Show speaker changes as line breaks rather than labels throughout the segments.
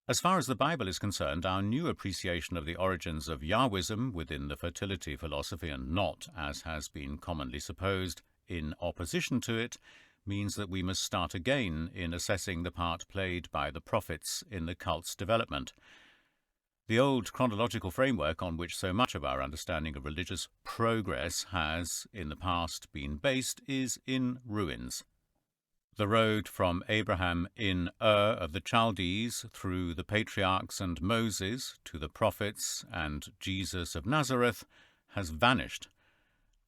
As far as the Bible is concerned, our new appreciation of the origins of Yahwism within the fertility philosophy, and not, as has been commonly supposed, in opposition to it, means that we must start again in assessing the part played by the prophets in the cult's development. The old chronological framework on which so much of our understanding of religious progress has in the past been based is in ruins. The road from Abraham in Ur of the Chaldees through the patriarchs and Moses to the prophets and Jesus of Nazareth has vanished.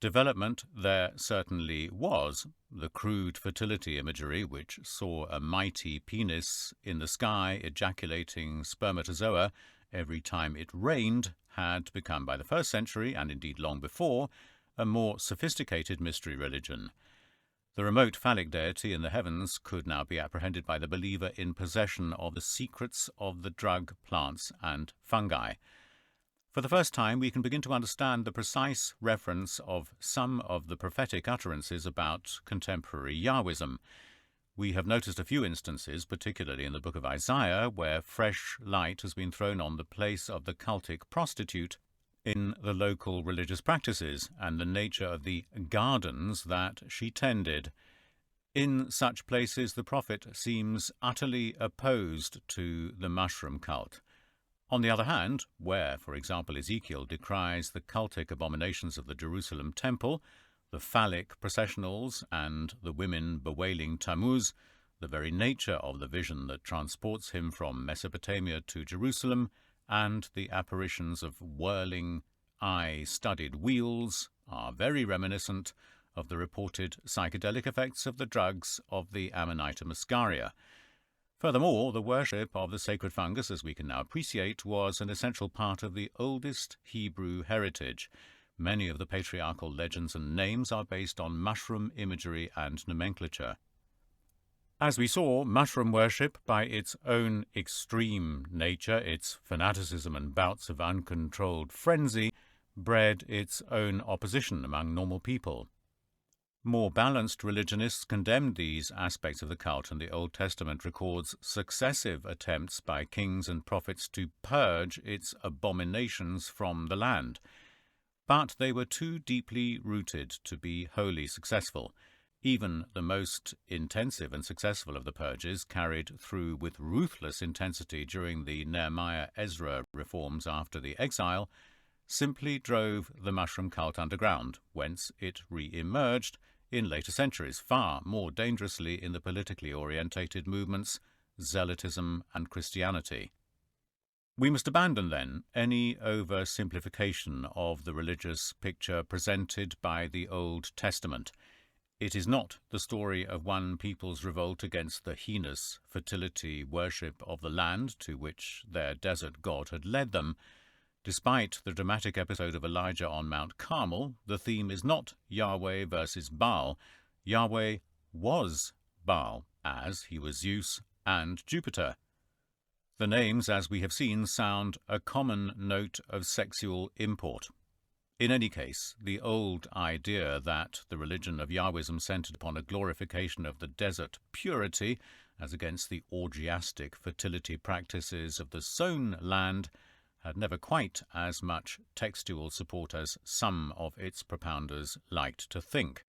Development there certainly was. The crude fertility imagery, which saw a mighty penis in the sky ejaculating spermatozoa every time it rained, had become by the 1st century, and indeed long before, a more sophisticated mystery religion. The remote phallic deity in the heavens could now be apprehended by the believer in possession of the secrets of the drug plants and fungi. For the first time, we can begin to understand the precise reference of some of the prophetic utterances about contemporary Yahwism. We have noticed a few instances, particularly in the book of Isaiah, where fresh light has been thrown on the place of the cultic prostitute in the local religious practices and the nature of the gardens that she tended. In such places, the prophet seems utterly opposed to the mushroom cult. On the other hand, where, for example, Ezekiel decries the cultic abominations of the Jerusalem temple, the phallic processionals, and the women bewailing Tammuz, the very nature of the vision that transports him from Mesopotamia to Jerusalem, and the apparitions of whirling, eye-studded wheels are very reminiscent of the reported psychedelic effects of the drugs of the Amanita muscaria. Furthermore, the worship of the sacred fungus, as we can now appreciate, was an essential part of the oldest Hebrew heritage. Many of the patriarchal legends and names are based on mushroom imagery and nomenclature. As we saw, mushroom worship, by its own extreme nature, its fanaticism and bouts of uncontrolled frenzy, bred its own opposition among normal people. More balanced religionists condemned these aspects of the cult, and the Old Testament records successive attempts by kings and prophets to purge its abominations from the land. But they were too deeply rooted to be wholly successful. Even the most intensive and successful of the purges, carried through with ruthless intensity during the Nehemiah-Ezra reforms after the exile, simply drove the mushroom cult underground, whence it re-emerged in later centuries, far more dangerously in the politically orientated movements, Zealotism and Christianity. We must abandon, then, any oversimplification of the religious picture presented by the Old Testament. It is not the story of one people's revolt against the heinous fertility worship of the land to which their desert god had led them. Despite the dramatic episode of Elijah on Mount Carmel, the theme is not Yahweh versus Baal. Yahweh was Baal, as he was Zeus and Jupiter. The names, as we have seen, sound a common note of sexual import. In any case, the old idea that the religion of Yahwism centered upon a glorification of the desert purity, as against the orgiastic fertility practices of the sown land, had never quite as much textual support as some of its propounders liked to think.